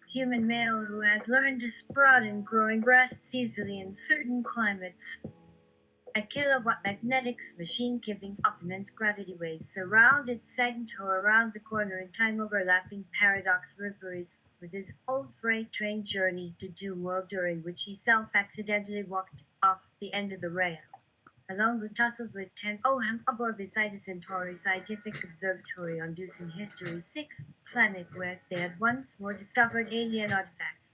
human male who had learned to sprout in growing breasts easily in certain climates. A kilowatt magnetics machine giving off immense gravity waves surrounded Centaur around the corner in time overlapping paradox reveries with his old freight train journey to Doomworld during which he self-accidentally walked off the end of the rail. Along with tussled with 10 Oham aboard beside the Centauri Scientific Observatory on Deucin History 6 planet where they had once more discovered alien artifacts.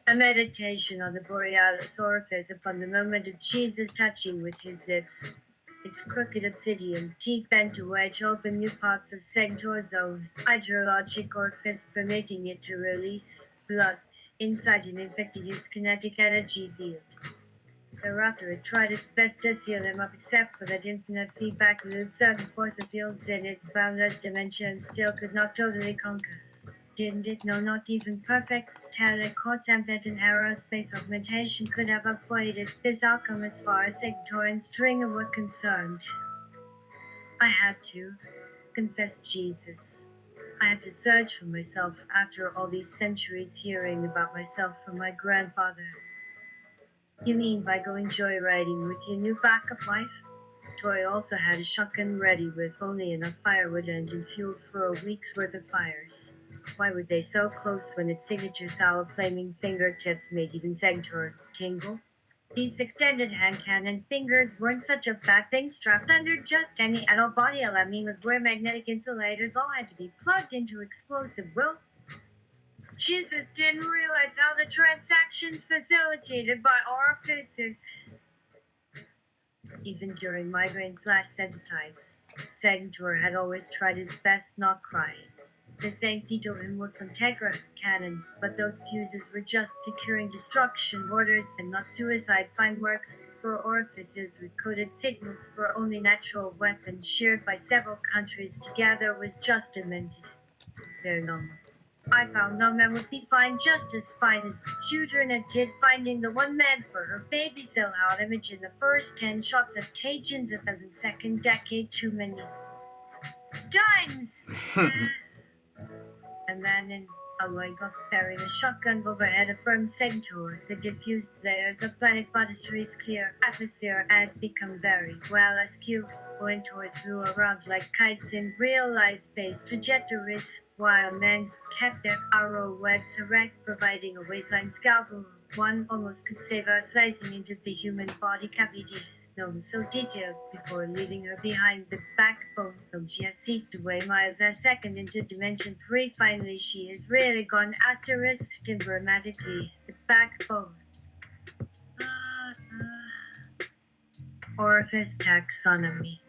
A meditation on the Borealis orifice upon the moment of Jesus touching with his lips. Its crooked obsidian teeth bent to wedge open new parts of Centaur's own hydrologic orifice, permitting it to release blood inside and infecting his kinetic energy field. Thereafter, it tried its best to seal him up, except for that infinite feedback loop certain force fields in its boundless dimension still could not totally conquer. Didn't it know not even perfect telecotemp that an aerospace augmentation could have avoided this outcome as far as Centaur and Stringer were concerned? I had to, confessed Jesus. I had to search for myself after all these centuries hearing about myself from my grandfather. You mean by going joyriding with your new backup life? Troy also had a shotgun ready with only enough firewood and fuel for a week's worth of fires. Why were they so close when its signature sour flaming fingertips made even Centaur tingle? These extended hand cannon fingers weren't such a bad thing strapped under just any adult body. All I mean was where magnetic insulators all had to be plugged into explosive will. Jesus didn't realize how the transactions facilitated by orifices. Even during migraine/sensitives, Sanctor had always tried his best not crying. The Saint Vito him were from Tegra cannon, but those fuses were just securing destruction orders and not suicide fireworks for orifices with coded signals for only natural weapons shared by several countries together was just invented. They're normal. I found no man would be fine just as fine as Judrina did finding the one man for her baby cell out image in the first 10 shots of Tajin's 1,000-second decade too many times. A man in a got carrying a shotgun overhead affirmed Centaur. The diffused layers of planet Bottistery's clear atmosphere had become very well askew. When toys flew around like kites in real-life space trajectories, while men kept their arrowheads erect, providing a waistline scalpel. One almost could save her slicing into the human body cavity. Known so detailed before leaving her behind the backbone. Though she has seeped away miles a second into dimension 3, finally she has really gone asterisk dramatically. The backbone. Orifice taxonomy.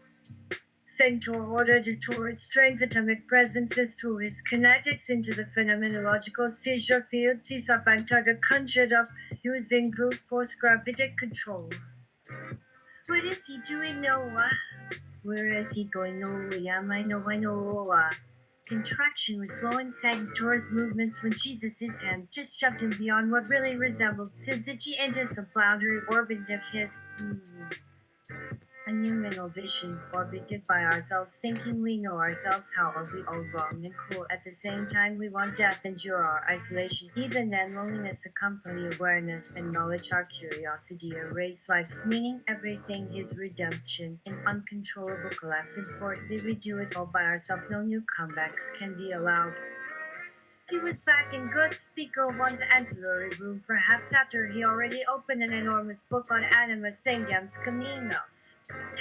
Centaur ordered his torrid strength atomic presences through his kinetics into the phenomenological seizure field Caesar conjured up using brute force gravitic control. What is he doing, Noah? Where is he going, Noah? I know. Contraction was slowing Sagittarius' movements when Jesus' hands just shoved him beyond what really resembled Syzygy into some floundering orbit of his. A numinal vision, orbited by ourselves, thinking we know ourselves. How are we all wrong and cruel? At the same time, we want death, endure our isolation. Even then, loneliness accompany awareness and knowledge. Our curiosity erase life's meaning. Everything is redemption. In uncontrollable collapse, importantly, we do it all by ourselves. No new comebacks can be allowed. He was back in good Speaker One's ancillary room, perhaps after he already opened an enormous book on animus thendians caminos.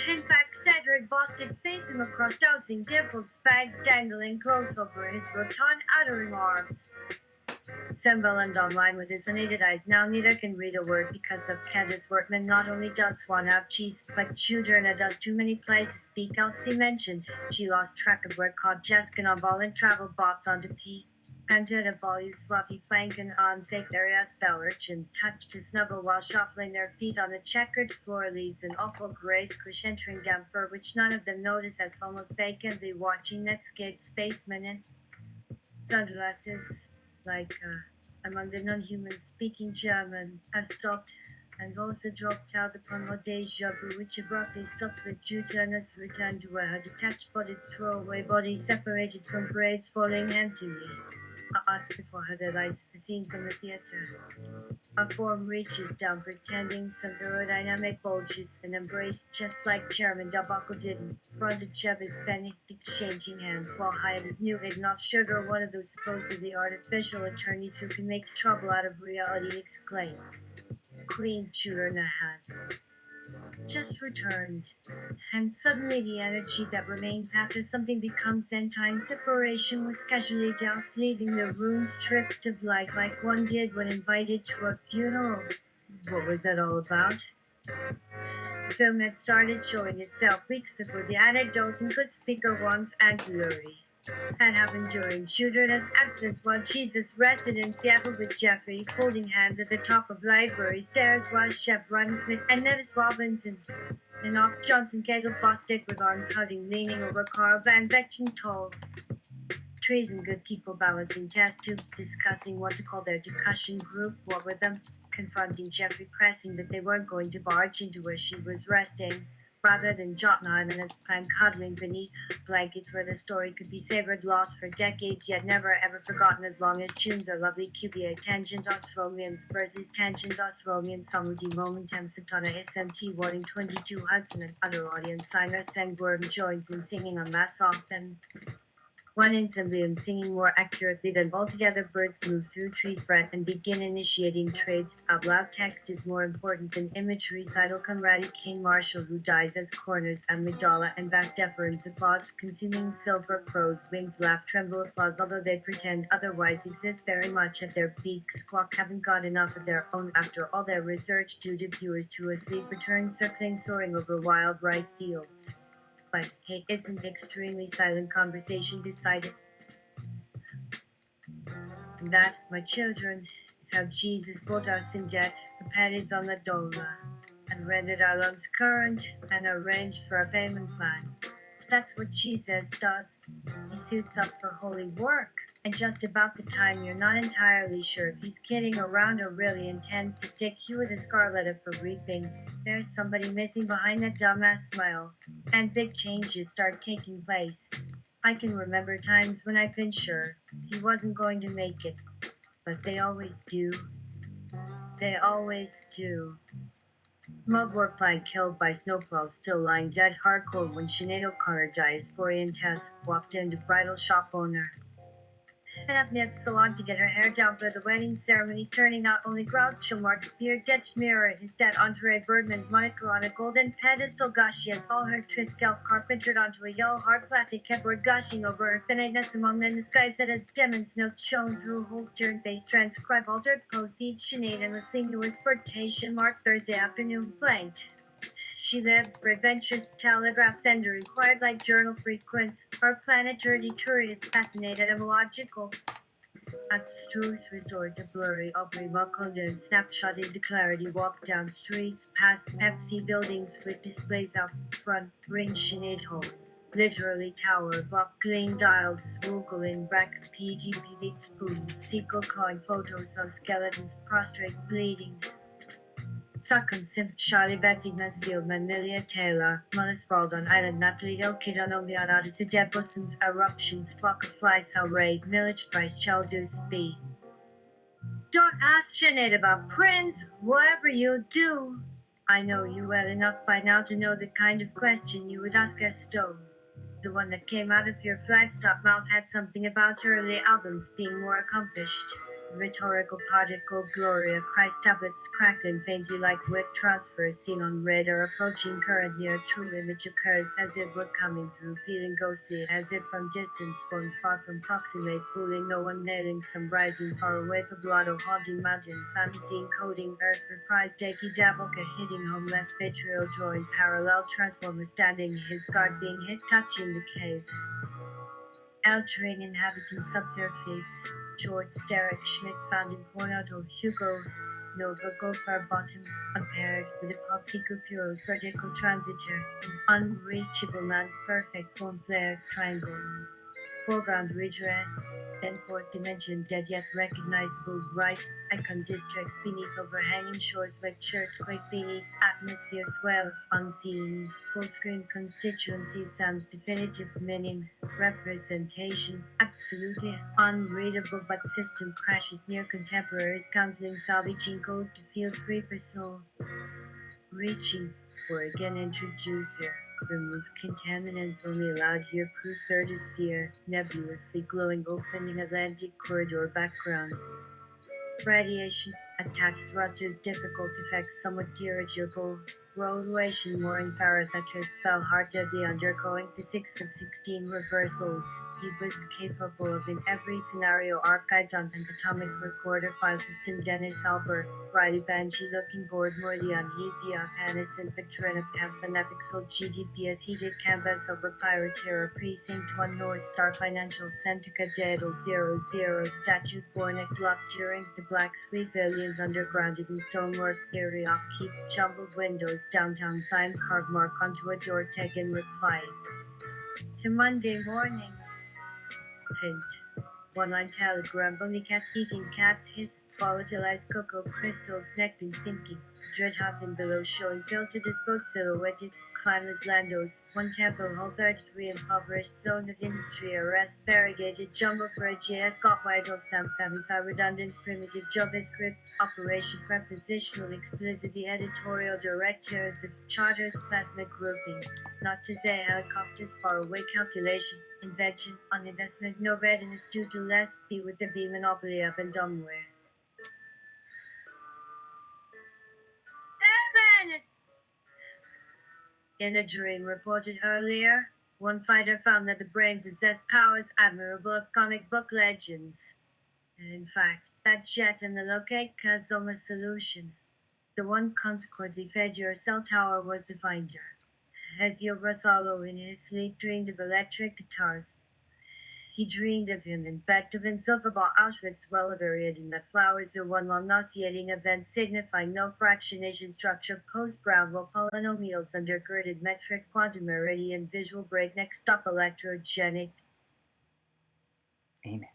In fact, Cedric Bostic faced him across dosing dimples, spags dangling close over his rotund uttering arms. Sembeland online with his unaided eyes now neither can read a word because of Candace Wortman. Not only does Swan have cheese, but Chudrina does too many places speak Elsie mentioned. She lost track of where caught Jessica on ball and travel bots onto P. Panted of volumes fluffy flanking on safe area spell urchins touched to snuggle while shuffling their feet on the checkered floor leads an awful grey squish entering down fur which none of them notice as almost vacantly watching Netscape spacemen in sunglasses like among the non-humans speaking German have stopped and also dropped out upon a deja vu which abruptly stopped with Juliana's return to where her detached-bodied throwaway body separated from braids falling emptily. Before her there lies a scene from the theater. A form reaches down pretending some aerodynamic bulges and embraced just like Chairman Dabako did in front of Chevis Benny, exchanging hands while Hyatt is new enough sugar, one of those supposedly artificial attorneys who can make trouble out of reality, exclaims. Queen Churna has just returned, and suddenly the energy that remains after something becomes sentient separation was casually doused, leaving the room stripped of life like one did when invited to a funeral. What was that all about? The film had started showing itself weeks before the anecdote in Good Speaker One's ancillary had happened during Shooter's absence while Jesus rested in Seattle with Jeffrey, holding hands at the top of library stairs while Chef Ron Smith and Nevis Robinson and off Johnson Kegel Bostic with arms hugging, leaning over Carl Van Vechten tall trees and good people balancing test tubes, discussing what to call their discussion group, what with them, confronting Jeffrey, pressing that they weren't going to barge into where she was resting, rather than Jotunheim and his plan cuddling beneath blankets where the story could be savored, lost for decades, yet never ever forgotten as long as tunes are lovely. QBA tangent Osromians versus tangent Osromian Samudi momentum Satana SMT warning 22 Hudson and other audience singer Sengworm joins in singing on Mass Often. One ensemble singing more accurately than altogether birds move through trees spread and begin initiating trades. Out loud text is more important than imagery. Recital Conradi King Marshall who dies as corners amygdala and vast deference applauds consuming silver crows wings laugh tremble applause although they pretend otherwise exist very much at their peak squawk haven't got enough of their own after all their research due to viewers to a sleep return circling soaring over wild rice fields. But hey, isn't extremely silent conversation decided that, my children, is how Jesus put us in debt, the pennies on the dollar, and rendered our loans current and arranged for a payment plan. That's what Jesus does. He suits up for holy work. And just about the time you're not entirely sure if he's kidding around or really intends to stick you with a scarlet for reaping, there's somebody missing behind that dumbass smile. And big changes start taking place. I can remember times when I've been sure he wasn't going to make it. But they always do. They always do. Mugwort plant killed by snowplows still lying dead hardcore when Sinead O'Connor diasporian Tess walked into bridal shop owner. And up next salon to get her hair down for the wedding ceremony, turning not only Groucho Marx beard etched mirror instead Andre Bergman's moniker on a golden pedestal gushes all her Triskel carpentered onto a yellow hard plastic keyboard gushing over her finiteness among the skies that as Demon's notes shown through holstered face transcribe altered pose beat Sinead and listening to whispertation mark Thursday afternoon blanked. She lived for adventures, telegraph sender, inquired like journal frequents. Our planetary tourist fascinated and logical. Abstruse restored to blurry, Aubrey buckled and snapshot into clarity. Walked down streets, past Pepsi buildings with displays out front. Ring Sinead home. Literally tower, buckling dials, swoogle in wreck, PGP spoon, sequel coin photos of skeletons prostrate, bleeding. Second Simp Charlie Betty Mansfield Manilia Taylor Mullisford on Island Natalie Hill Kid on Omian Odyssey Debosums Eruptions Flock of Flies How Raid Millage Price Chaldus B. Don't ask Janet about Prince, whatever you do. I know you well enough by now to know the kind of question you would ask a stone. The one that came out of your flagstop mouth had something about early albums being more accomplished. Rhetorical particle Gloria Christ tablets crackling faintly like wit transfers seen on radar approaching current near true image occurs as if we're coming through feeling ghostly as if from distance forms far from proximate fooling no one nailing some rising far away poblado haunting mountains unseen coding earth reprised Daki Daboka hitting homeless vitriol drawing parallel transformer standing his guard being hit touching the caves. Altering inhabitant subsurface, George Sterrick Schmidt found in Coronado, Hugo, Nova Goldbar bottom, unpaired with a Popsicle Puro's vertical transitor, unreachable man's perfect form flare triangle. Foreground redress, then fourth dimension dead yet recognizable right icon district beneath overhanging shores wet shirt right beneath atmosphere swell of unseen full screen constituency sounds definitive meaning representation absolutely unreadable but system crashes near contemporaries counseling salvaging code to feel free personal reaching for again introducer. Remove contaminants only allowed here. Proof third is sphere. Nebulously glowing opening Atlantic corridor background. Radiation. Attached thrusters difficult effects somewhat dirigible. Rotation mooring Pharaoh spell hard deadly undergoing the 6th of 16 reversals. He was capable of in every scenario archived on an atomic recorder file system Dennis Albert. Riley Banshee looking bored Mordian Hesia Panis and Victorina Pampanepixel GDPS heated canvas over Pyrotera Precinct 1 North Star Financial Centrica Daedal 00 statute born at block during the Black Sweet Billions undergrounded in stonework eerie upkeep jumbled windows downtown sign carved mark onto a door tag in reply to Monday morning. Hint. One-line telegram, only cats eating cats hiss, volatilized cocoa crystals, necked and sinking. Dreadhaven below showing filtered as boat silhouetted, climbers landos, one temple hall 33 impoverished zone of industry arrest variegated jumbo for a JS got idle sounds family redundant primitive JavaScript operation prepositional explicitly editorial directors of charters plasmid grouping, not to say helicopters far away calculation, invention, on investment no readiness due to less be with the B monopoly up and dumbware. In a dream reported earlier, one fighter found that the brain possessed powers admirable of comic book legends. In fact, that jet in the locate Kazoma solution, the one consequently fed your cell tower was the finder. Ezio Brasalo in his sleep dreamed of electric guitars. He dreamed of him and begged of himself about Auschwitz well-variating that flowers are one long nauseating event signifying no fractionation structure post-Brownlow polynomials undergirded metric quantum meridian visual breakneck stop electrogenic. Amen.